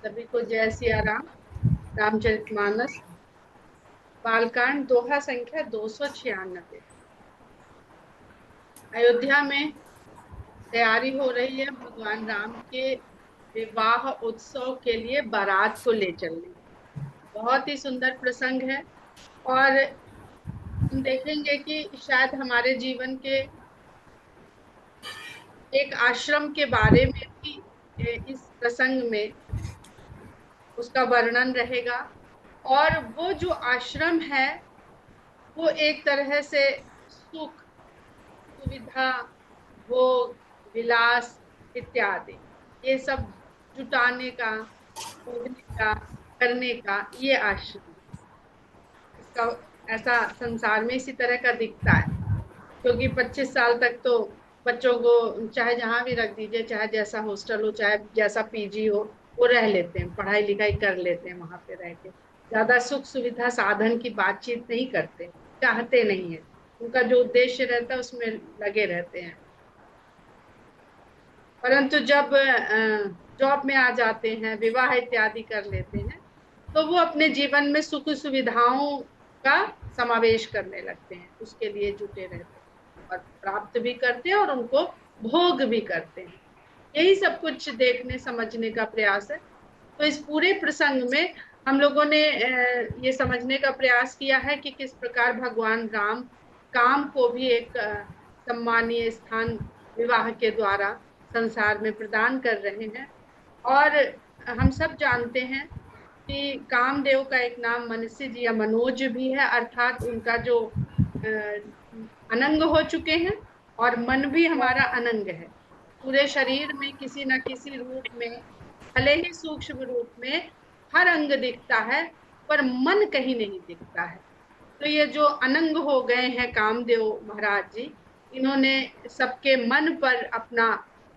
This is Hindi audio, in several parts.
सभी को जय सिया राम। रामचरितमानस बालकांड दोहा संख्या 296। अयोध्या में तैयारी हो रही है भगवान राम के विवाह उत्सव के लिए बारात को ले चलने। बहुत ही सुंदर प्रसंग है। और हम देखेंगे कि शायद हमारे जीवन के एक आश्रम के बारे में भी इस प्रसंग में उसका वर्णन रहेगा। और वो जो आश्रम है वो एक तरह से सुख, सुविधा, भोग, विलास इत्यादि ये सब जुटाने का, भोगने का, करने का ये आश्रम इसका ऐसा संसार में इसी तरह का दिखता है। क्योंकि 25 साल तक तो बच्चों को चाहे जहां भी रख दीजिए, चाहे जैसा हॉस्टल हो, चाहे जैसा पीजी हो, वो रह लेते हैं, पढ़ाई लिखाई कर लेते हैं वहां पे रह के। ज्यादा सुख सुविधा साधन की बातचीत नहीं करते, चाहते नहीं है। उनका जो उद्देश्य रहता है उसमें लगे रहते हैं। परंतु जब जॉब में आ जाते हैं, विवाह इत्यादि कर लेते हैं, तो वो अपने जीवन में सुख सुविधाओं का समावेश करने लगते हैं, उसके लिए जुटे रहते हैं और प्राप्त भी करते हैं और उनको भोग भी करते हैं। यही सब कुछ देखने समझने का प्रयास है। तो इस पूरे प्रसंग में हम लोगों ने ये समझने का प्रयास किया है कि किस प्रकार भगवान राम काम को भी एक सम्मानीय स्थान विवाह के द्वारा संसार में प्रदान कर रहे हैं। और हम सब जानते हैं कि कामदेव का एक नाम मनसिज या मनोज भी है, अर्थात उनका जो अनंग हो चुके हैं, और मन भी हमारा अनंग है। पूरे शरीर में किसी न किसी रूप में, भले ही सूक्ष्म रूप में, हर अंग दिखता है, पर मन कहीं नहीं दिखता है। तो ये जो अनंग हो गए हैं कामदेव महाराज जी, इन्होंने सबके मन पर अपना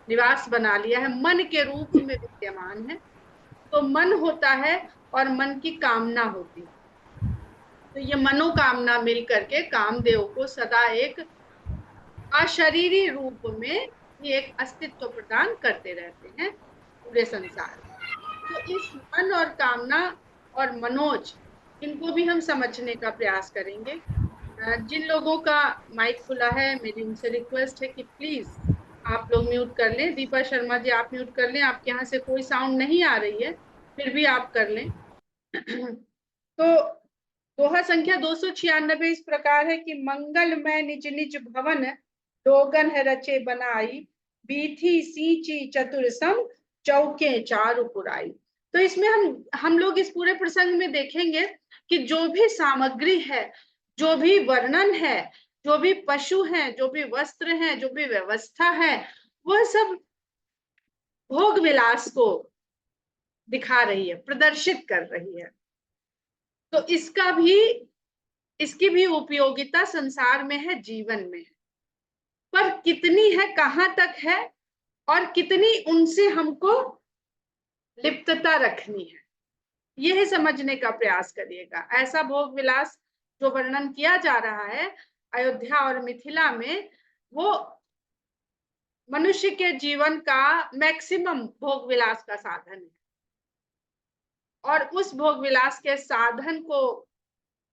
निवास बना लिया है, मन के रूप में विद्यमान है। तो मन होता है और मन की कामना होती है। तो ये मनोकामना मिल करके कामदेव को सदा एक अशरीरी रूप में ये एक अस्तित्व प्रदान करते रहते हैं पूरे संसार में। तो इस मन और कामना और मनोज, इनको भी हम समझने का प्रयास करेंगे। जिन लोगों का माइक खुला है, मेरी उनसे रिक्वेस्ट है कि प्लीज आप लोग म्यूट कर लें। दीपा शर्मा जी आप म्यूट कर लें, आपके यहाँ से कोई साउंड नहीं आ रही है, फिर भी आप कर लें। तो दोहा संख्या 296 इस प्रकार है कि मंगल में निज निज भवन, लोगन है रचे बनाई, बीथी सींची चतुर सम, चौके चारु पुराई। तो इसमें हम लोग इस पूरे प्रसंग में देखेंगे कि जो भी सामग्री है, जो भी वर्णन है, जो भी पशु हैं, जो भी वस्त्र हैं, जो भी व्यवस्था है, वह सब भोग विलास को दिखा रही है, प्रदर्शित कर रही है। तो इसकी भी उपयोगिता संसार में है, जीवन में है। पर कितनी है, कहां तक है, और कितनी उनसे हमको लिप्तता रखनी है, यह समझने का प्रयास करिएगा। ऐसा भोग विलास जो वर्णन किया जा रहा है अयोध्या और मिथिला में, वो मनुष्य के जीवन का मैक्सिमम भोग विलास का साधन है। और उस भोग विलास के साधन को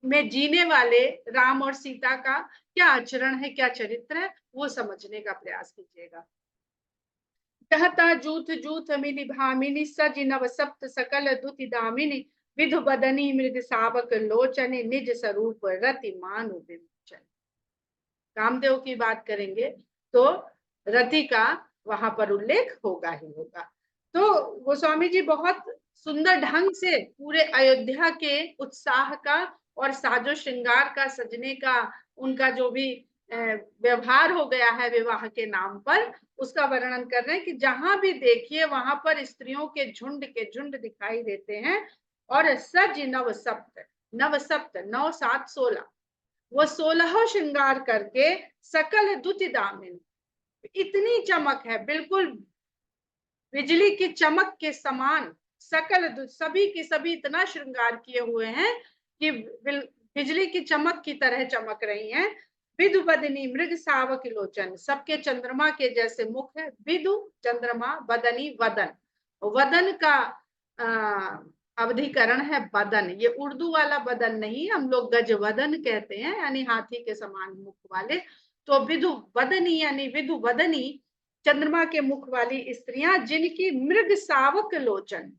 में जीने वाले राम और सीता का क्या आचरण है, क्या चरित्र है, वो समझने का प्रयास कीजिएगा। कहता जूथ जूथ मिली भामिनी, सज नव सप्त सकल दुति दामिनी, विधु बदनी मृग सावक लोचने, निज स्वरूप रति मानु विमोचन। कामदेव की बात करेंगे तो रति का वहां पर उल्लेख होगा ही होगा। तो गोस्वामी जी बहुत सुंदर ढंग से पूरे अयोध्या के उत्साह का और साजो श्रृंगार का, सजने का, उनका जो भी व्यवहार हो गया है विवाह के नाम पर, उसका वर्णन कर रहे हैं कि जहां भी देखिए वहां पर स्त्रियों के झुंड दिखाई देते हैं। और सज नव सप्त, नव सप्त 9 7 16, वो 16 श्रृंगार करके सकल दुति दामिन, इतनी चमक है, बिल्कुल बिजली की चमक के समान सकल सभी की सभी इतना श्रृंगार किए हुए हैं कि बिजली की चमक की तरह चमक रही हैं। विधु बदनी मृग सावक लोचन, सबके चंद्रमा के जैसे मुख है। विधु चंद्रमा, बदनी वदन, वदन का अवधिकरण है बदन। ये उर्दू वाला बदन नहीं, हम लोग गजवदन कहते हैं, यानी हाथी के समान मुख वाले। तो विधु बदनी यानी विधु बदनी, चंद्रमा के मुख वाली स्त्रियां जिनकी मृग सावक लोचन,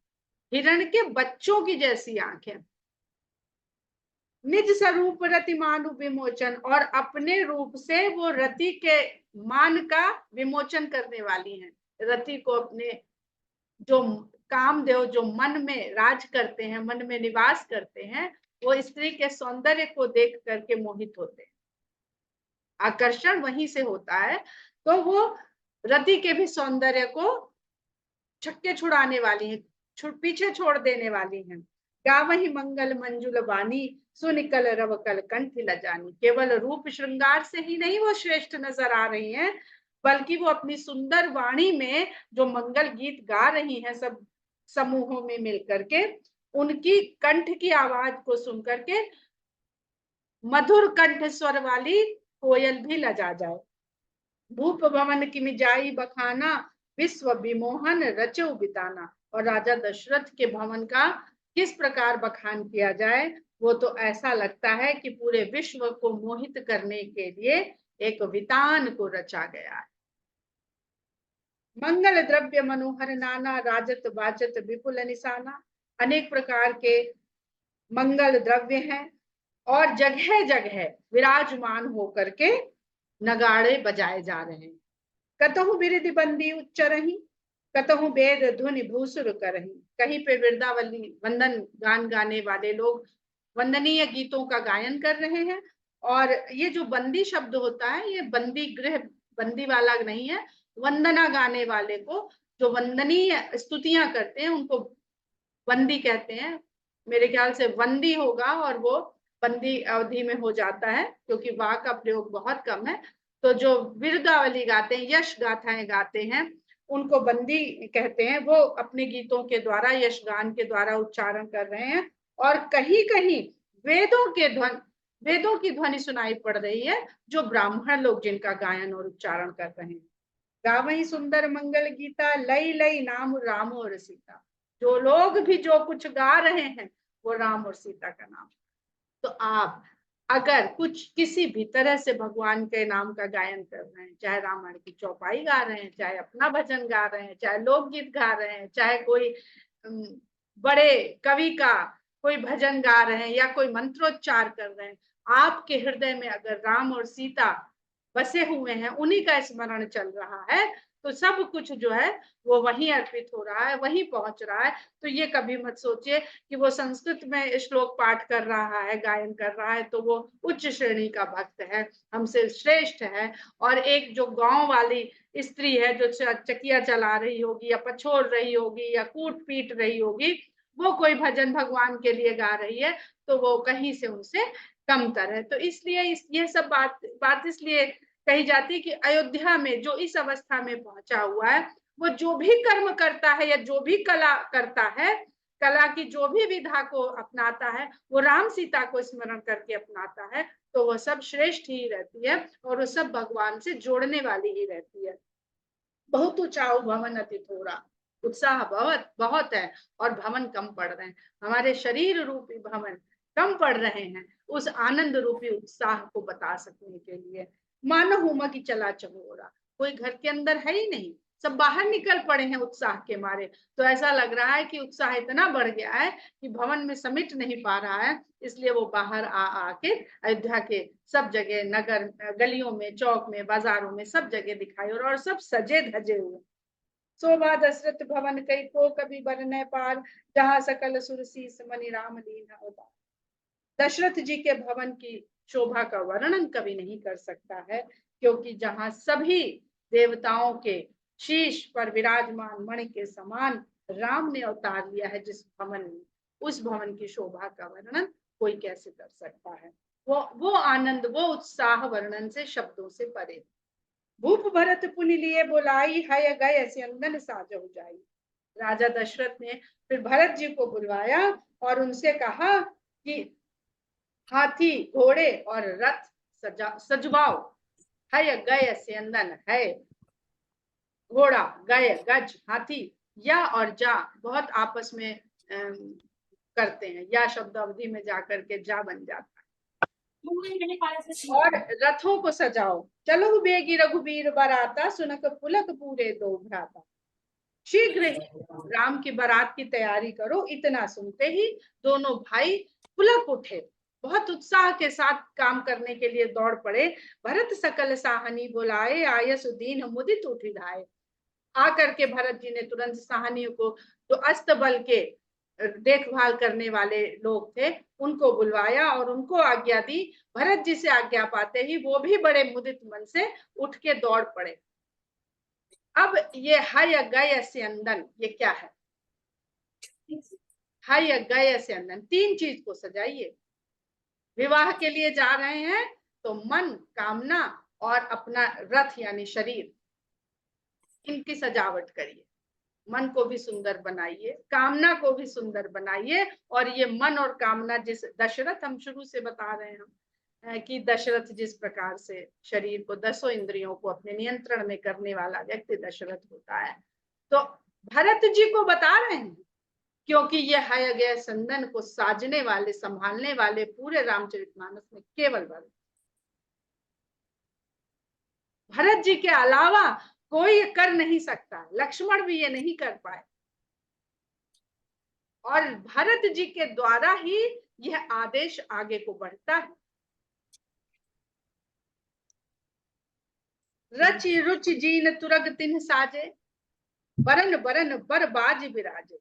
हिरण के बच्चों की जैसी आंखें, निज स्वरूप रति मानु विमोचन, और अपने रूप से वो रति के मान का विमोचन करने वाली हैं। रति को अपने जो कामदेव जो मन में राज करते हैं, मन में निवास करते हैं, वो स्त्री के सौंदर्य को देख करके मोहित होते हैं। आकर्षण वहीं से होता है। तो वो रति के भी सौंदर्य को छक्के छुड़ाने वाली है, पीछे छोड़ देने वाली है। गावही मंगल मंजुल वाणी, सुनिकल रव कल कंठ लजानी। केवल रूप श्रृंगार से ही नहीं वो श्रेष्ठ नजर आ रही हैं, बल्कि वो अपनी सुंदर वाणी में जो मंगल गीत गा रही हैं सब समूहों में मिलकर के, उनकी कंठ की आवाज को सुन करके मधुर कंठ स्वर वाली कोयल भी लजा जाए। भूप भवन की मिजाई बखाना, विश्व विमोहन रचो बिताना। और राजा दशरथ के भवन का किस प्रकार बखान किया जाए, वो तो ऐसा लगता है कि पूरे विश्व को मोहित करने के लिए एक वितान को रचा गया है। मंगल द्रव्य मनोहर नाना, राजत बाजत विपुल निशाना। अनेक प्रकार के मंगल द्रव्य हैं और जगह जगह विराजमान होकर के नगाड़े बजाए जा रहे हैं। कतहु बिरधि बंदी उच्चरही, कतहु वेद धुनि भूसुर करही। कहीं पे वृंदावली वंदन गान गाने वाले लोग वंदनीय गीतों का गायन कर रहे हैं। और ये जो बंदी शब्द होता है, ये बंदी गृह बंदी वाला नहीं है। वंदना गाने वाले को, जो वंदनीय स्तुतियां करते हैं, उनको बंदी कहते हैं। मेरे ख्याल से वंदी होगा और वो बंदी अवधि में हो जाता है, क्योंकि वाह का प्रयोग बहुत कम है। तो जो विरुदावली गाते हैं, यश गाथाएं गाते हैं, उनको बंदी कहते हैं। वो अपने गीतों के द्वारा, यश गान के द्वारा उच्चारण कर रहे हैं। और कहीं कहीं वेदों की ध्वनि सुनाई पड़ रही है, जो ब्राह्मण लोग जिनका गायन और उच्चारण कर रहे हैं। गावही सुंदर मंगल गीता, लई लई नाम राम और सीता। जो लोग भी जो कुछ गा रहे हैं, वो राम और सीता का नाम। तो आप अगर कुछ किसी भी तरह से भगवान के नाम का गायन कर रहे हैं, चाहे रामायण की चौपाई गा रहे हैं, चाहे अपना भजन गा रहे हैं, चाहे लोकगीत गा रहे हैं, चाहे कोई बड़े कवि का कोई भजन गा रहे हैं, या कोई मंत्रोच्चार कर रहे हैं, आपके हृदय में अगर राम और सीता बसे हुए हैं, उन्हीं का स्मरण चल रहा है, तो सब कुछ जो है वो वहीं अर्पित हो रहा है, वहीं पहुंच रहा है। तो ये कभी मत सोचिए कि वो संस्कृत में श्लोक पाठ कर रहा है, गायन कर रहा है, तो वो उच्च श्रेणी का भक्त है, हमसे श्रेष्ठ है। और एक जो गांव वाली स्त्री है, जो चकिया चला रही होगी, या पछोड़ रही होगी, या कूट पीट रही होगी, वो कोई भजन भगवान के लिए गा रही है, तो वो कहीं से उनसे कमतर है। तो इसलिए ये सब बात इसलिए कही जाती है कि अयोध्या में जो इस अवस्था में पहुंचा हुआ है, वो जो भी कर्म करता है या जो भी कला करता है, कला की जो भी विधा को अपनाता है, वो राम सीता को स्मरण करके अपनाता है, तो वह सब श्रेष्ठ ही रहती है, और वो सब भगवान से जोड़ने वाली ही रहती है। बहुत ऊंचाऊ भवन अति थोड़ा, उत्साह बहुत बहुत है और भवन कम पड़ रहे हैं। हमारे शरीर रूपी भवन कम पड़ रहे हैं उस आनंद रूपी उत्साह को बता सकने के लिए। मानो हुमा की चला चकोरा, कोई घर के अंदर है ही नहीं, सब बाहर निकल पड़े हैं उत्साह के मारे। तो ऐसा लग रहा है कि उत्साह इतना बढ़ गया है कि भवन में समिट नहीं पा रहा है, इसलिए वो बाहर आ आके अयोध्या के सब जगह, नगर गलियों में, चौक में, बाजारों में, सब जगह दिखाई, और सब सजे धजे हुए। शोभा दशरथ भवन कई को कभी बरने पार, जहां सकल सुर शीस मणि राम लीन अवतार। दशरथ जी के भवन की शोभा का वर्णन कभी नहीं कर सकता है, क्योंकि जहां सभी देवताओं के शीश पर विराजमान मणि के समान राम ने अवतार लिया है जिस भवन में, उस भवन की शोभा का वर्णन कोई कैसे कर सकता है। वो आनंद, वो उत्साह वर्णन से, शब्दों से परे। भूप भरत पुनि लिए बुलाई, हय गय स्यंदन साजहु जाई। राजा दशरथ ने फिर भरत जी को बुलवाया और उनसे कहा कि हाथी, घोड़े और रथ सजवाओ। हय गय स्यंदन, है घोड़ा, गय गज हाथी, या और जा बहुत आपस में करते हैं, या शब्द अवधि में जाकर के जा बन जाता है। और रथों को सजाओ, चलो बेगी रघुबीर बराता, सुनक पुलक पूरे दो भ्राता। शीघ्र ही राम की बारात की तैयारी करो। इतना सुनते ही दोनों भाई पुलक उठे, बहुत उत्साह के साथ काम करने के लिए दौड़ पड़े। भरत सकल साहनी बुलाए, आयस दीन मुदित उठ धाये। आकर के भरत जी ने तुरंत साहनियों को, जो अस्तबल के देखभाल करने वाले लोग थे, उनको बुलवाया और उनको आज्ञा दी। भरत जी से आज्ञा पाते ही वो भी बड़े मुदित मन से उठ के दौड़ पड़े। अब ये हय गय स्यंदन, ये क्या है? हय गय स्यंदन, तीन चीज को सजाइए। विवाह के लिए जा रहे हैं तो मन, कामना और अपना रथ यानी शरीर, इनकी सजावट करिए। मन को भी सुंदर बनाइए, कामना को भी सुंदर बनाइए। और ये मन और कामना, जिस दशरथ हम शुरू से बता रहे हैं कि दशरथ जिस प्रकार से शरीर को, 10 इंद्रियों को अपने नियंत्रण में करने वाला व्यक्ति दशरथ होता है, तो भरत जी को बता रहे हैं, क्योंकि ये हय गय संदन को साजने वाले, संभालने वाले पूरे रामचरितमानस में केवल भरत जी के अलावा कोई ये कर नहीं सकता। लक्ष्मण भी ये नहीं कर पाए, और भरत जी के द्वारा ही यह आदेश आगे को बढ़ता है। रचि रुचि जीन तुरग तिन्ह साजे, बरन बरन बर बाज बिराजे।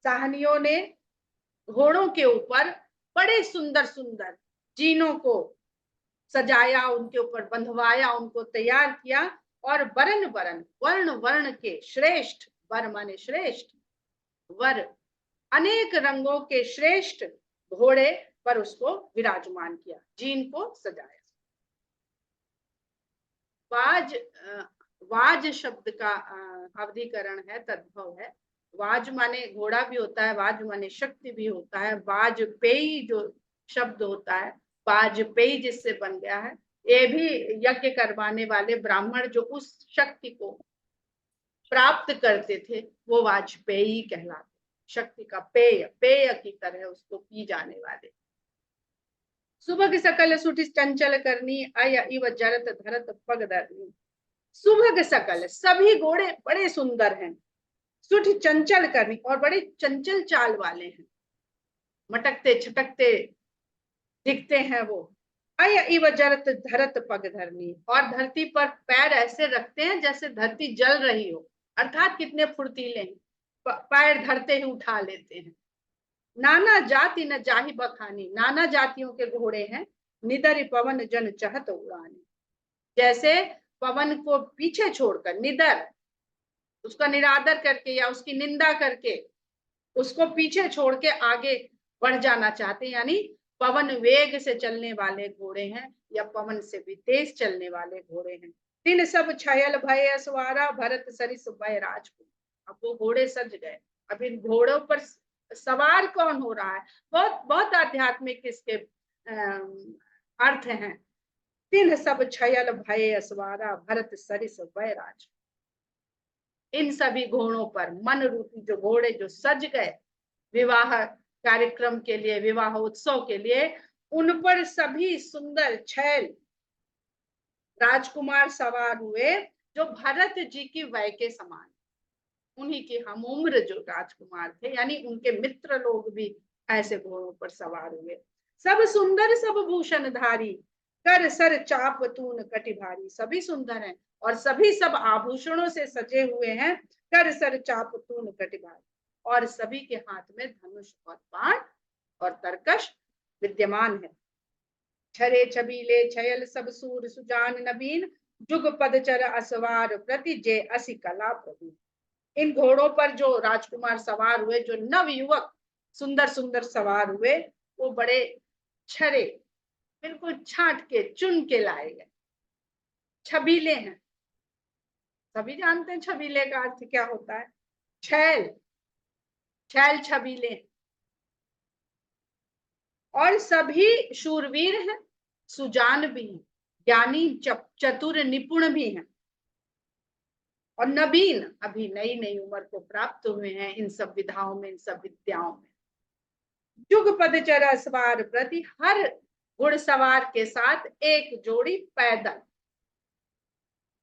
साहनियों ने घोड़ों के ऊपर बड़े सुंदर सुंदर जीनों को सजाया, उनके ऊपर बंधवाया, उनको तैयार किया। और बरन बरन, वर्ण वर्ण के श्रेष्ठ, वर माने श्रेष्ठ, वर अनेक रंगों के श्रेष्ठ घोड़े पर उसको विराजमान किया, जीन को सजाया। वाज, वाज शब्द का अवधिकरण है, तद्भव है। वाज माने घोड़ा भी होता है, वाज माने शक्ति भी होता है। वाजपेयी जो शब्द होता है, वाजपेयी जिससे बन गया है, ये भी यज्ञ करवाने वाले ब्राह्मण जो उस शक्ति को प्राप्त करते थे, वो वाजपेयी कहलाते। शक्ति का पेय, पेय की तरह उसको पी जाने वाले। सुभग सकल सुठी चंचल करनी, अय इव जरत धरत पग धरनी। सुभग सकल, सभी घोड़े बड़े सुंदर हैं। सुठी चंचल करनी, और बड़े चंचल चाल वाले हैं, मटकते छटकते दिखते हैं वो। अय इव जरत धरत पग धरनी, और धरती पर पैर ऐसे रखते हैं जैसे धरती जल रही हो, अर्थात कितने फुर्तीले हैं, पैर धरते ही उठा लेते हैं। नाना जाति न जाहि बखानी, नाना जातियों के घोड़े हैं। निदर पवन जन चहत उड़ानी, जैसे पवन को पीछे छोड़कर, निदर उसका निरादर करके या उसकी निंदा करके उसको पीछे छोड़ के आगे बढ़ जाना चाहते हैं, यानी पवन वेग से चलने वाले घोड़े हैं, या पवन से भी तेज चलने वाले घोड़े हैं। तिन सब छयल भय असवारा, भरत सरिस भय राजकुमार। अब वो घोड़े सज गए, अब इन घोड़ों पर सवार कौन हो रहा है? बहुत बहुत आध्यात्मिक इसके अर्थ हैं। तिन सब छयल भय असवारा, भरत सरिस भय राज। इन सभी घोड़ों पर, मन रूपी जो घोड़े जो सज गए विवाह कार्यक्रम के लिए, विवाह उत्सव के लिए, उन पर सभी सुंदर छैल राजकुमार सवार हुए, जो भरत जी की वय के समान, उन्हीं के हम उम्र जो राजकुमार थे, यानी उनके मित्र लोग भी ऐसे घोड़ों पर सवार हुए। सब सुंदर सब भूषणधारी, कर सर चाप तून कटि भारी। सभी सुंदर हैं और सभी सब आभूषणों से सजे हुए हैं। कर सर चाप तून कटि भारी, और सभी के हाथ में धनुष और बाण और तरकश विद्यमान है। छरे छबीले छयल सब सूर सुजान नबीन, जुग पदचर असवार प्रति जय असि कला प्रवीण। इन घोड़ों पर जो राजकुमार सवार हुए, जो नव युवक सुंदर सुंदर सवार हुए, वो बड़े छरे, बिल्कुल छांट के चुन के लाए गए, छबीले हैं। सभी जानते हैं छबीले का अर्थ क्या होता है। छैल, छैल छबीले, और सभी शूरवीर हैं, सुजान भी हैं, ज्ञानी चतुर निपुण भी हैं। और नवीन, अभी नई नई उम्र को प्राप्त हुए हैं इन सब विधाओं में, इन सब विद्याओं में। जुग पदचर असवार प्रति, हर घुड़सवार के साथ एक जोड़ी पैदल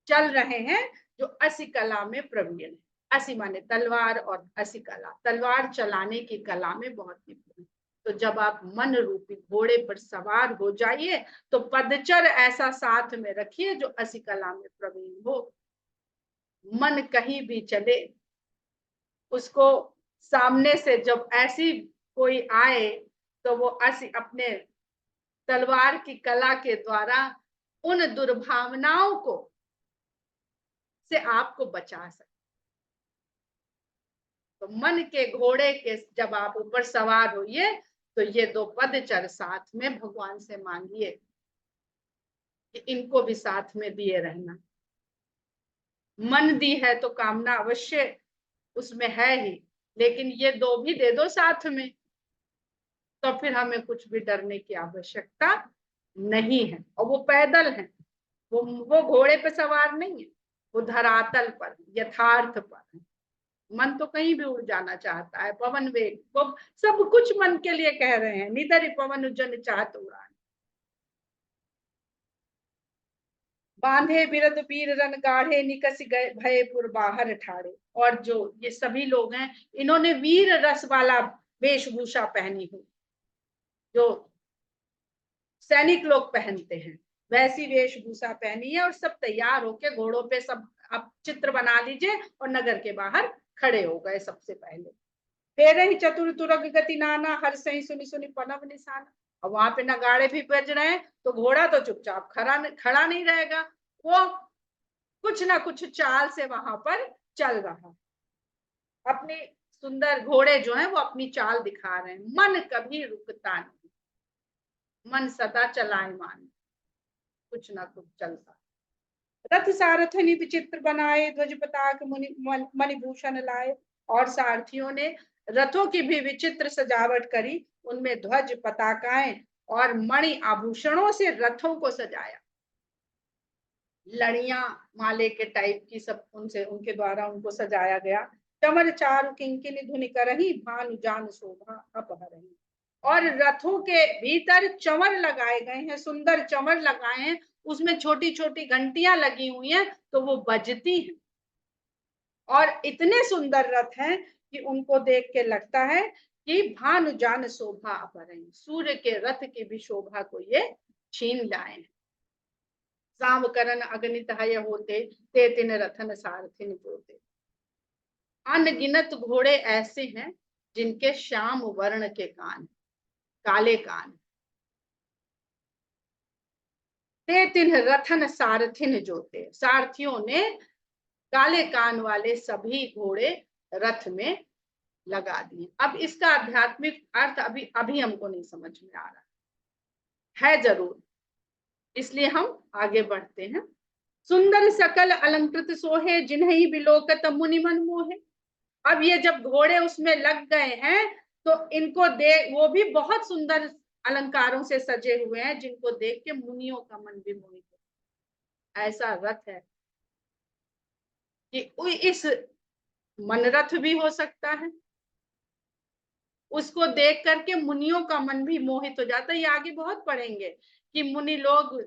चल रहे हैं जो असी कला में प्रवीण है। असी माने तलवार और असी कला, तलवार चलाने की कला में बहुत निपुण है। तो जब आप मन रूपी घोड़े पर सवार हो जाइए तो पदचर ऐसा साथ में रखिए जो असी कला में प्रवीण हो। मन कहीं भी चले, उसको सामने से जब ऐसी कोई आए तो वो असी अपने तलवार की कला के द्वारा उन दुर्भावनाओं को से आपको बचा सके। तो मन के घोड़े के जब आप ऊपर सवार होइए तो ये दो पदचर साथ में भगवान से मांगिए कि इनको भी साथ में दिए रहना। मन दी है तो कामना अवश्य उसमें है ही, लेकिन ये दो भी दे दो साथ में, तो फिर हमें कुछ भी डरने की आवश्यकता नहीं है। और वो पैदल हैं, वो घोड़े पे सवार नहीं है, वो धरातल पर, यथार्थ पर है। मन तो कहीं भी उड़ जाना चाहता है, पवन वेग, वो सब कुछ मन के लिए कह रहे हैं, निधरि पवन जन चाहत उड़ान। बांधे बिरद पीर रन गाढ़े, निकस गए भय पुर बाहर ठाड़े। और जो ये सभी लोग हैं, इन्होंने वीर रस वाला वेशभूषा पहनी हुई, जो सैनिक लोग पहनते हैं, वैसी वेशभूषा पहनी है और सब तैयार होके घोड़ों पे, सब आप चित्र बना लीजिए, और नगर के बाहर खड़े हो गए सबसे पहले। फेर ही चतुर तुरग गति नाना, हर सही सुनी सुनी पनव निशाना। और वहां पे नगाड़े भी बज रहे हैं, तो घोड़ा तो चुपचाप खड़ा नहीं रहेगा, वो कुछ ना कुछ चाल से वहां पर चल रहा। अपनी सुंदर घोड़े जो है वो अपनी चाल दिखा रहे हैं। मन कभी रुकता नहीं, मन सदा चलायमान, कुछ ना कुछ चलता। रथ सारथनी विचित्र बनाए, ध्वज पताक मुनि मणिभूषण लाए। और सारथियों ने रथों की भी विचित्र सजावट करी, उनमें ध्वज पताकाएं और मणि आभूषणों से रथों को सजाया। लड़ियां माले के टाइप की सब उनसे, उनके द्वारा उनको सजाया गया। चमर चारु किंकिनी धुनि करही, भानु जान शोभा अपहरही। और रथों के भीतर चमर लगाए गए हैं, सुंदर चमर लगाए हैं, उसमें छोटी छोटी घंटियां लगी हुई हैं, तो वो बजती हैं। और इतने सुंदर रथ हैं कि उनको देख के लगता है कि भानु जान शोभा अपहरही, सूर्य के रथ की भी शोभा को ये छीन लाए। साम करन अगणित हय होते, ते तिन रथन सारथिन जोते। अनगिनत घोड़े ऐसे हैं जिनके श्याम वर्ण के कान, काले कान। ते तिन रथन सारथिन जोते, सारथियों ने काले कान वाले सभी घोड़े रथ में लगा दिए। अब इसका आध्यात्मिक अर्थ अभी अभी हमको नहीं समझ में आ रहा है जरूर, इसलिए हम आगे बढ़ते हैं। सुंदर सकल अलंकृत सोहे, जिन्हीं बिलोकत मुनि मन मोहे। अब ये जब घोड़े उसमें लग गए हैं तो इनको देख, वो भी बहुत सुंदर अलंकारों से सजे हुए हैं, जिनको देख के मुनियों का मन भी मोहित हो। ऐसा रथ है कि इस मनरथ भी हो सकता है, उसको देख करके मुनियों का मन भी मोहित हो जाता है। ये आगे बहुत पढ़ेंगे कि मुनि लोग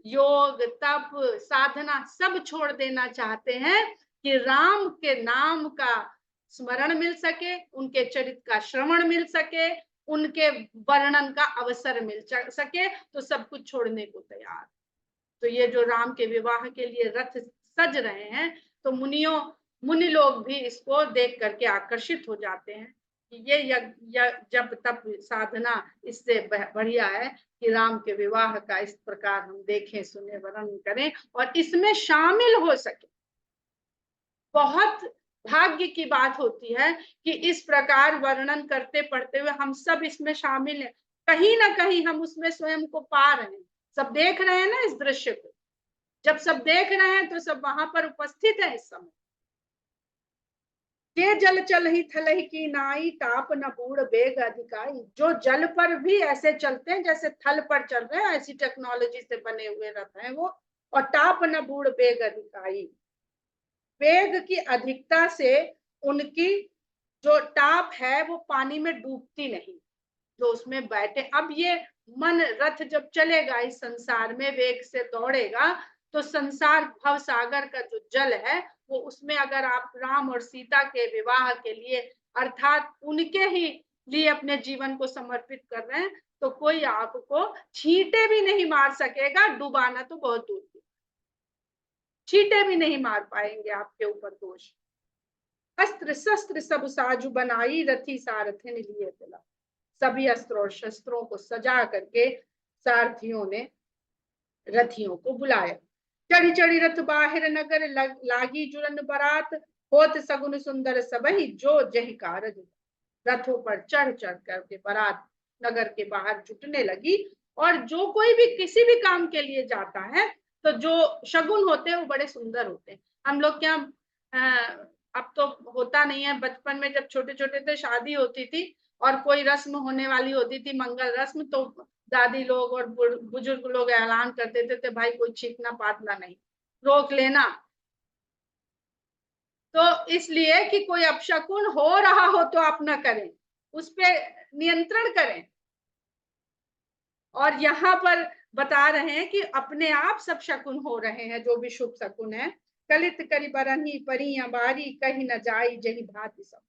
योग तप साधना सब छोड़ देना चाहते हैं कि राम के नाम का स्मरण मिल सके, उनके चरित्र का श्रवण मिल सके, उनके वर्णन का अवसर मिल सके, तो सब कुछ छोड़ने को तैयार। तो ये जो राम के विवाह के लिए रथ सज रहे हैं, तो मुनि लोग भी इसको देख करके आकर्षित हो जाते हैं कि ये जब तब साधना इससे बढ़िया है कि राम के विवाह का इस प्रकार हम देखें, सुने, वर्णन करें और इसमें शामिल हो सके। बहुत भाग्य की बात होती है कि इस प्रकार वर्णन करते पढ़ते हुए हम सब इसमें शामिल हैं, कहीं ना कहीं हम उसमें स्वयं को पा रहे हैं। सब देख रहे हैं ना इस दृश्य को, जब सब देख रहे हैं तो सब वहां पर उपस्थित है इस समय। के जल चल ही थल ही की नाई, टाप न बूढ़ बेग अधिकाई। जो जल पर भी ऐसे चलते हैं जैसे थल पर चल रहे हैं, ऐसी टेक्नोलॉजी से बने हुए रथ हैं वो। और टाप न बूढ़ बेग अधिकाई, वेग की अधिकता से उनकी जो टाप है वो पानी में डूबती नहीं, जो उसमें बैठे। अब ये मन रथ जब चलेगा इस संसार में, वेग से दौड़ेगा, तो संसार भव सागर का जो जल है वो, उसमें अगर आप राम और सीता के विवाह के लिए अर्थात उनके ही लिए अपने जीवन को समर्पित कर रहे हैं, तो कोई आपको छींटे भी नहीं मार सकेगा, डुबाना तो बहुत दूर की, छींटे भी नहीं मार पाएंगे आपके ऊपर दोष। अस्त्र शस्त्र सब साजु बनाई, रथी सारथिन लिए तिला। सभी अस्त्र और शस्त्रों को सजा करके सारथियों ने रथियों को बुलाया। चढ़ी चढ़ी रथ बाहिर नगर, लागी जुरन बरात, होत सगुन सुंदर सबही, जो जही कारज। रथों पर चढ़ चढ़ करके बारात नगर के बाहर जुटने लगी। और जो कोई भी किसी भी काम के लिए जाता है, तो जो शगुन होते हैं वो बड़े सुंदर होते हैं। हम लोग क्या, अब तो होता नहीं है, बचपन में जब छोटे छोटे थे शादी होती थी और कोई रस्म होने वाली होती थी, मंगल रस्म, तो दादी लोग और बुजुर्ग लोग ऐलान कर देते थे, भाई कोई छींकना पाटना नहीं, रोक लेना। तो इसलिए कि कोई अपशकुन हो रहा हो तो आप ना करें, उस पे नियंत्रण करें। और यहाँ पर बता रहे हैं कि अपने आप सब शकुन हो रहे हैं, जो भी शुभ शकुन है। कलित करी बरनी परी अबारी, कहीं न जाई जही भांति सब।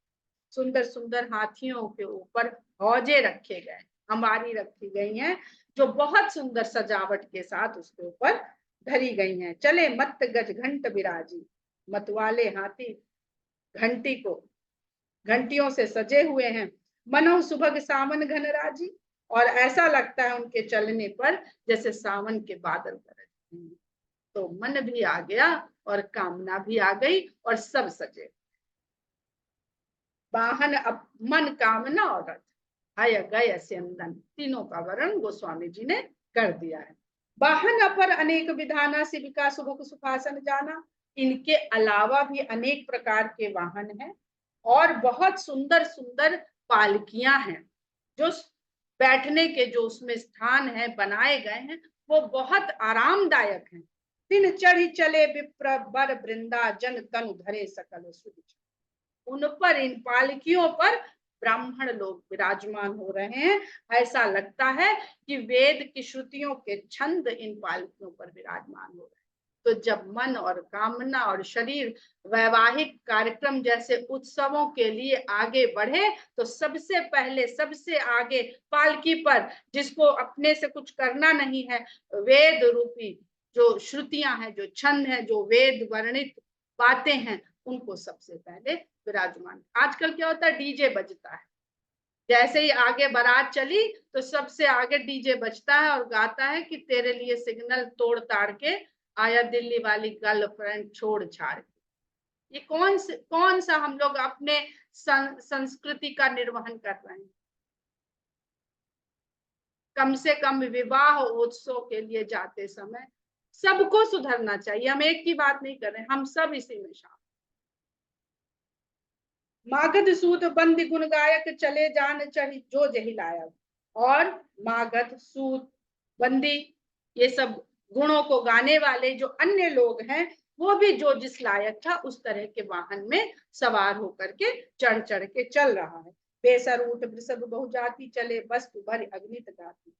सुंदर सुंदर हाथियों के ऊपर हौजे रखे गए, अंबारी रखी गई हैं, जो बहुत सुंदर सजावट के साथ उसके ऊपर धरी गई हैं। चले मत गज घंट बिराजी, मत वाले हाथी घंटी को, घंटियों से सजे हुए हैं। मनो सुभग सावन घन राजी, और ऐसा लगता है उनके चलने पर जैसे सावन के बादल गरज। तो मन भी आ गया और कामना भी आ गई और सब सजे। वाहन अब मन कामना और रथ, हय गय स्यंदन, तीनों का वर्णन गोस्वामी जी ने कर दिया है। वाहन अपर अनेक विधाना, शिविका सुभग सुखासन जाना। इनके अलावा भी अनेक प्रकार के वाहन हैं और बहुत सुंदर सुंदर पालकियां हैं, जो बैठने के जो उसमें स्थान है बनाए गए हैं वो बहुत आरामदायक हैं। दिन चढ़ी चले विप्र बर वृंदा, जन तनु धरे सकल सुध। उन पर, इन पालकियों पर ब्राह्मण लोग विराजमान हो रहे हैं। ऐसा लगता है कि वेद की श्रुतियों के छंद इन पालकियों पर विराजमान हो रहे हैं। तो जब मन और कामना और शरीर वैवाहिक कार्यक्रम जैसे उत्सवों के लिए आगे बढ़े, तो सबसे पहले सबसे आगे पालकी पर, जिसको अपने से कुछ करना नहीं है, वेद रूपी जो श्रुतियां हैं, जो छंद हैं, जो वेद वर्णित बातें हैं, उनको सबसे पहले विराजमान। आजकल क्या होता है, डीजे बजता है, जैसे ही आगे बारात चली तो सबसे आगे डीजे बजता है और गाता है कि तेरे लिए सिग्नल तोड़ ताड़ के आया दिल्ली वाली गर्लफ्रेंड छोड़ छाड़। ये कौन सा हम लोग अपने संस्कृति का निर्वहन कर रहे हैं। कम से कम विवाह उत्सव के लिए जाते समय सबको सुधरना चाहिए। हम एक की बात नहीं कर रहे, हम सब इसी में शामिल। मागध सूत बंदी गुण गायक, चले जान चढ़ी जो जही लायक। और मागध सूत बंदी, ये सब गुणों को गाने वाले जो अन्य लोग हैं, वो भी जो जिस लायक था उस तरह के वाहन में सवार होकर के चढ़ चढ़ के चल रहा है। बेसर ऊंट वृषभ बहुजाति, चले वस्तु भर अग्नित गाती।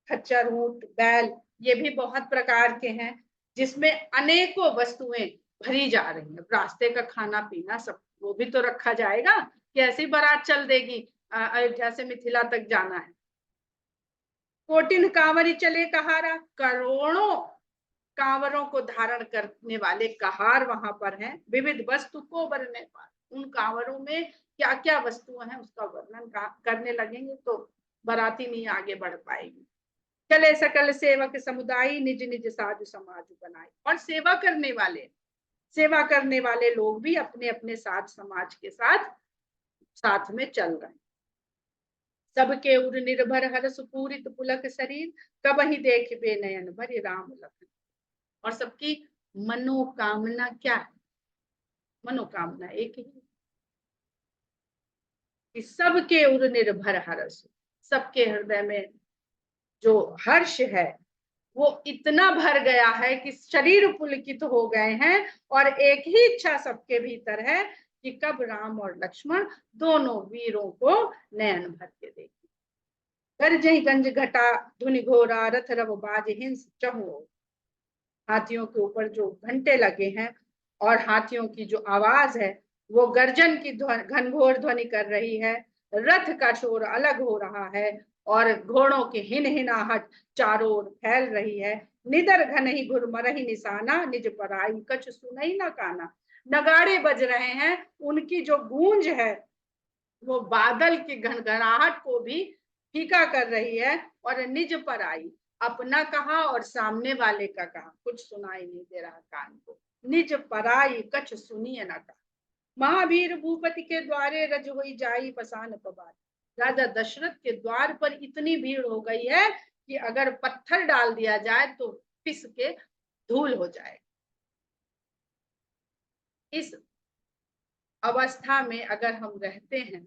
खच्चर ऊंट बैल, ये भी बहुत प्रकार के हैं, जिसमें अनेकों वस्तुएं भरी जा रही है। रास्ते का खाना पीना सब वो भी तो रखा जाएगा कि ऐसी बारात चल देगी, अयोध्या से मिथिला तक जाना है। कोटिन कांवरी चले कहारा, करोड़ों कांवरों को धारण करने वाले कहार वहां पर हैं। विविध वस्तु को वर्णने पर, उन कांवरों में क्या क्या वस्तुएं हैं उसका वर्णन करने लगेंगे तो बाराती नहीं आगे बढ़ पाएगी। चले सकल सेवक समुदाय, निज निज साधु समाज बनाए। और सेवा करने वाले लोग भी अपने अपने साथ समाज के साथ में चल रहे हैं। सबके उर निर्भर हरस पूरित पुलक शरीर, कब ही देख बे नयन भरे राम लखन। और सबकी मनोकामना क्या है, मनोकामना एक ही कि सबके उर निर्भर हरस, सबके हृदय में जो हर्ष है, वो इतना भर गया है कि शरीर पुलकित हो गए हैं, और एक ही इच्छा सबके भीतर है कि कब राम और लक्ष्मण दोनों वीरों को नयन भर के देखें। गरजई गंज घटा धुनि घोरा रथ रव बाज हिंस चहु। हाथियों के ऊपर जो घंटे लगे हैं और हाथियों की जो आवाज है वो गर्जन की घनघोर ध्वनि कर रही है, रथ का शोर अलग हो रहा है और घोड़ों की हिन हिनाहट चारों ओर फैल रही है। निदर घन ही घुरमरही निशाना निज पराई कछ सुनई न काना। नगाड़े बज रहे हैं, उनकी जो गूंज है वो बादल की घनघनाहट को भी फीका कर रही है, और निज पर आई, अपना कहा और सामने वाले का कहा कुछ सुनाई नहीं दे रहा कान को। निज पराई कछ सुनिए न कहा। महावीर भूपति के द्वारे रज हुई जाई पसान पबार। राजा दशरथ के द्वार पर इतनी भीड़ हो गई है कि अगर पत्थर डाल दिया जाए तो पिस के धूल हो जाए। इस अवस्था में अगर हम रहते हैं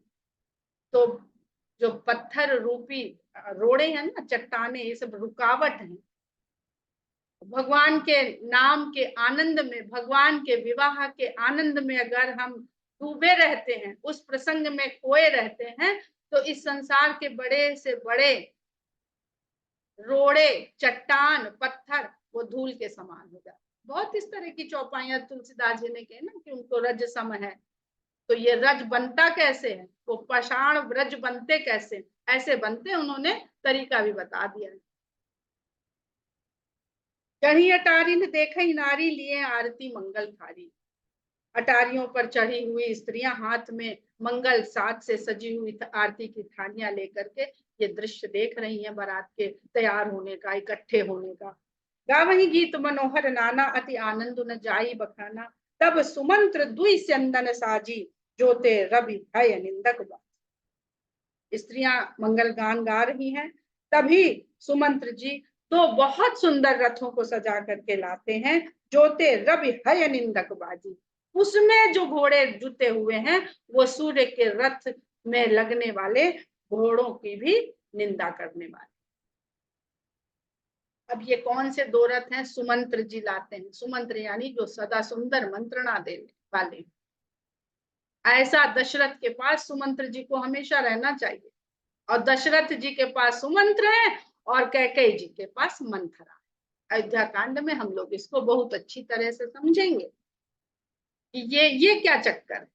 तो जो पत्थर रूपी रोड़े हैं ना, चट्टाने, ये सब रुकावट है। भगवान के नाम के आनंद में, भगवान के विवाह के आनंद में अगर हम डूबे रहते हैं, उस प्रसंग में खोए रहते हैं, तो इस संसार के बड़े से बड़े रोड़े, चट्टान, पत्थर वो धूल के समान हो जाते। बहुत इस तरह की चौपाइयां तुलसीदास जी ने कही ना कि उनको रज सम है। तो ये रज बनता कैसे है, वो पाषाण ब्रज बनते कैसे, ऐसे बनते, उन्होंने तरीका भी बता दिया है। चढ़ी अटारी ने देखा ही नारी लिए आरती मंगल थारी। अटारियों पर चढ़ी हुई स्त्रियां हाथ में मंगल साज से सजी हुई आरती की थालियां लेकर के ये दृश्य देख रही हैं, बारात के तैयार होने का, इकट्ठे होने का। गावही गीत मनोहर नाना अति आनंद न जाई बखाना। तब सुमंत्र दुई स्यंदन साजी जोते रवि है निंदक बा। स्त्रियां मंगल गान गा रही हैं, तभी सुमंत्र जी तो बहुत सुंदर रथों को सजा करके लाते हैं। जोते रवि है निंदक बाजी, उसमें जो घोड़े जुते हुए हैं वो सूर्य के रथ में लगने वाले घोड़ों की भी निंदा करने वाले। अब ये कौन से दो रथ हैं? सुमंत्र जी लाते हैं। सुमंत्र यानी जो सदा सुंदर मंत्रणा देने वाले। ऐसा दशरथ के पास सुमंत्र जी को हमेशा रहना चाहिए। और दशरथ जी के पास सुमंत्र है और कैकेयी जी के पास मंथरा। अयोध्या कांड में हम लोग इसको बहुत अच्छी तरह से समझेंगे कि ये क्या चक्कर है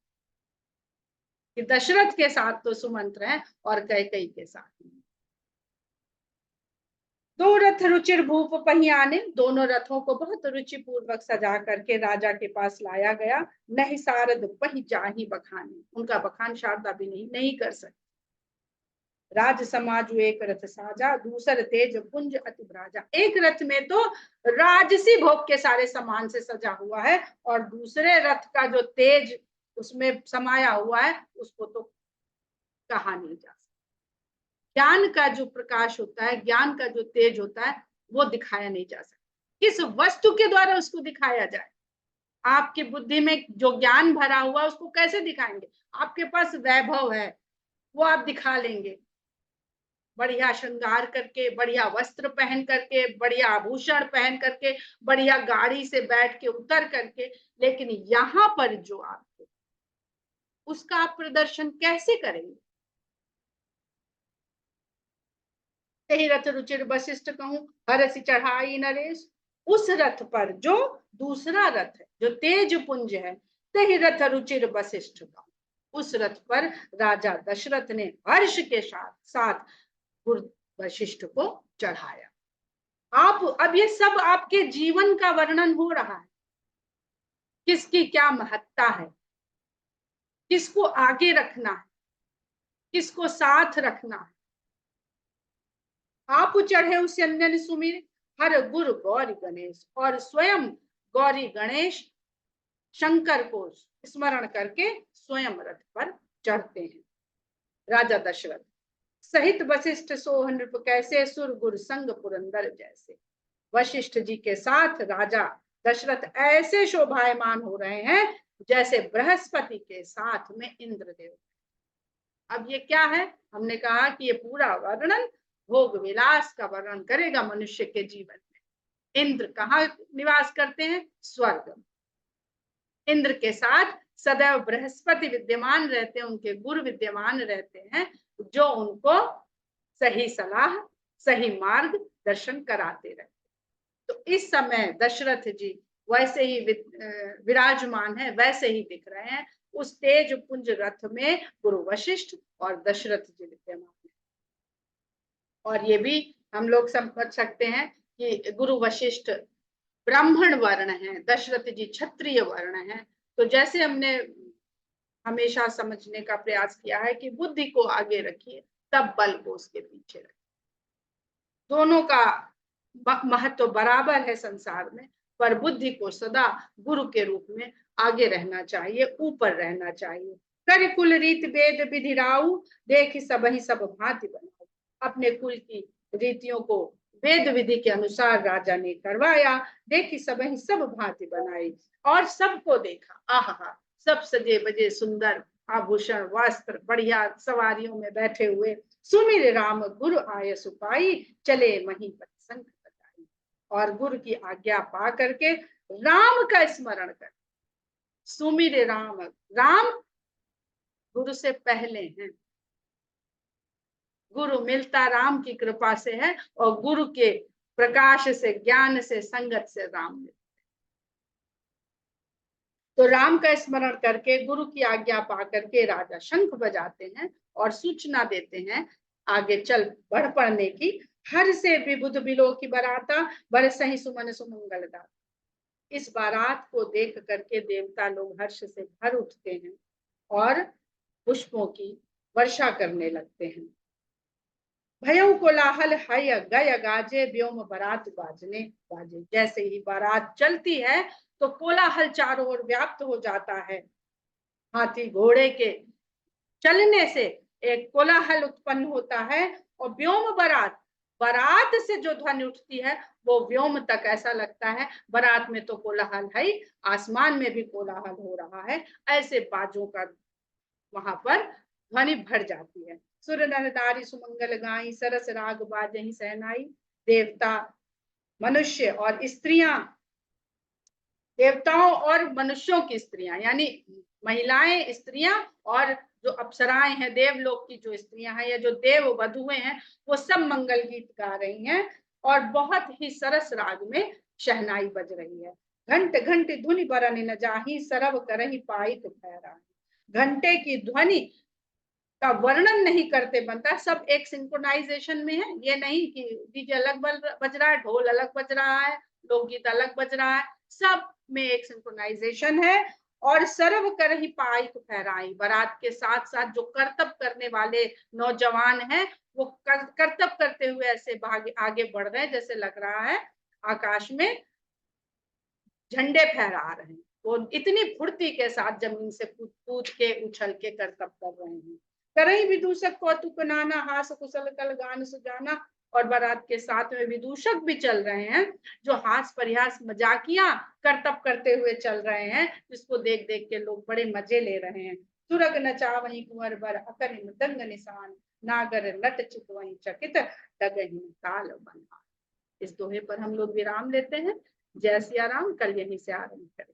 कि दशरथ के साथ तो सुमंत्र है और कैकेयी के साथ नहीं। दो रथ रुचिर भूप पहियाने, दोनों रथों को बहुत रुचि पूर्वक सजा करके राजा के पास लाया गया। नहीं सारद पही जाही बखाने, उनका बखान शारदा भी नहीं कर सकती। राज समाज एक रथ साजा दूसर तेज पुंज अति ब्राजा। एक रथ में तो राजसी भोग के सारे सामान से सजा हुआ है, और दूसरे रथ का जो तेज उसमें समाया हुआ है उसको तो कहा नहीं जा सकता। ज्ञान का जो प्रकाश होता है, ज्ञान का जो तेज होता है वो दिखाया नहीं जा सकता। किस वस्तु के द्वारा उसको दिखाया जाए? आपकी बुद्धि में जो ज्ञान भरा हुआ उसको कैसे दिखाएंगे? आपके पास वैभव है, वो आप दिखा लेंगे, बढ़िया श्रृंगार करके, बढ़िया वस्त्र पहन करके, बढ़िया आभूषण पहन करके, बढ़िया गाड़ी से बैठ के उतर करके। लेकिन यहाँ पर जो आपको, उसका आप प्रदर्शन कैसे करेंगे? यही रथ रुचिर वशिष्ठ कहूं हरसि चढ़ाई नरेश। उस रथ पर जो दूसरा रथ है, जो तेज पुंज है, तही रथ रुचिर वशिष्ठ कहूं, उस रथ पर राजा दशरथ ने हर्ष के साथ साथ वशिष्ठ को चढ़ाया। आप अब ये सब आपके जीवन का वर्णन हो रहा है, किसकी क्या महत्ता है, किसको आगे रखना है, किसको साथ रखना है। आप चढ़े उस अंजन सुमिर हर गुरु गौरी गणेश, और स्वयं गौरी गणेश शंकर को स्मरण करके स्वयं रथ पर चढ़ते हैं। राजा दशरथ सहित वशिष्ठ सोह नृप कैसे सुर गुर संग पुरंदर जैसे। वशिष्ठ जी के साथ राजा दशरथ ऐसे शोभायमान हो रहे हैं जैसे बृहस्पति के साथ में इंद्रदेव। अब ये क्या है? हमने कहा कि ये पूरा वर्णन भोग विलास का वर्णन करेगा मनुष्य के जीवन में। इंद्र कहाँ निवास करते हैं? स्वर्ग। इंद्र के साथ सदैव बृहस्पति विद्यमान रहते हैं, उनके गुरु विद्यमान रहते हैं, जो उनको सही सलाह, सही मार्ग दर्शन कराते रहते। तो इस समय दशरथ जी वैसे ही विराजमान है, वैसे ही दिख रहे हैं। उस तेज पुंज रथ में गुरु वशिष्ठ और दशरथ जी विद्यमान है। और ये भी हम लोग समझ सकते हैं कि गुरु वशिष्ठ ब्राह्मण वर्ण है, दशरथ जी क्षत्रिय वर्ण है। तो जैसे हमने हमेशा समझने का प्रयास किया है कि बुद्धि को आगे रखिए, तब बल को उसके पीछे रखिए। दोनों का महत्व बराबर है संसार में, पर बुद्धि को सदा गुरु के रूप में आगे रहना चाहिए, ऊपर रहना चाहिए। कर कुल रीत वेद विधि राउ, देख सबहि सब भांति बनाओ। अपने कुल की रीतियों को वेद विधि के अनुसार राजा ने करवाया, देखी सबहि सब भांति बनाई। और सबको देखा, आहा, सब सजे बजे सुंदर आभूषण वस्त्र, बढ़िया सवारियों में बैठे हुए, सुमिर राम गुरु आय सुपाई, चले महीपति संग बताई। और गुरु की आज्ञा पा करके राम का स्मरण कर, सुमिर राम, राम गुरु से पहले हैं। गुरु मिलता राम की कृपा से है, और गुरु के प्रकाश से, ज्ञान से, संगत से राम मिलता। तो राम का स्मरण करके, गुरु की आज्ञा पा करके राजा शंख बजाते हैं और सूचना देते हैं आगे चल बढ़ पड़ने की। हर से विबुध बिलो की बराता, बरसहि सुमन सुमंगल दाता। इस बारात को देख करके देवता लोग हर्ष से भर उठते हैं और पुष्पों की वर्षा करने लगते हैं। भयउ कोलाहल हय गय गाजे, व्योम बारात बाजने बाजे। जैसे ही बारात चलती है तो कोलाहल चारों ओर व्याप्त हो जाता है। हाथी घोड़े के चलने से एक कोलाहल उत्पन्न होता है, और व्योम बारात, बारात से जो ध्वनि उठती है वो व्योम तक ऐसा लगता है बारात में तो कोलाहल है, आसमान में भी कोलाहल हो रहा है। ऐसे बाजों का वहां पर ध्वनि भर जाती है। सुर नर नारी सुमंगल गाई, सरस राग बाजहि सहनाई। देवता, मनुष्य और स्त्रियां, देवताओं और मनुष्यों की स्त्रियां, यानी महिलाएं, स्त्रियां, और जो अप्सराएं हैं, देवलोक की जो स्त्रियां हैं या जो देव वधुएं हैं, वो सब मंगल गीत गा रही हैं और बहुत ही सरस राग में शहनाई बज रही है। घंट घंट धुनि बरन न जाही, सरव करही पाई तो फहरा। घंटे की ध्वनि का वर्णन नहीं करते बनता, सब एक सिंक्रोनाइजेशन में है। ये नहीं कि डीजे अलग बज रहा है, ढोल अलग बज रहा है, लोकगीत अलग बज रहा है, सब में एक सिंक्रोनाइजेशन है। और सर्व कर ही पाई को फहराई, बारात के साथ साथ जो करतब करने वाले नौजवान हैं वो करतब करते हुए ऐसे आगे बढ़ रहे हैं, जैसे लग रहा है आकाश में झंडे फहरा रहे हैं। वो इतनी फुर्ती के साथ जमीन से कूद कूद के उछल के करतब कर रहे हैं। करई विदूषक कौतुक नाना, हास कुशल कल गान सुजाना। और बारात के साथ में विदूषक भी चल रहे हैं, जो हास परिहास मजाकियां करतब करते हुए चल रहे हैं, जिसको देख देख के लोग बड़े मजे ले रहे हैं। तुरग नचा वही कुंवर बर, अकर मृदंग निशान, नागर नट चित वही चकित, डगहि ताल बना। इस दोहे पर हम लोग विराम लेते हैं। जय सिया राम। कल यहीं से आरंभ करें।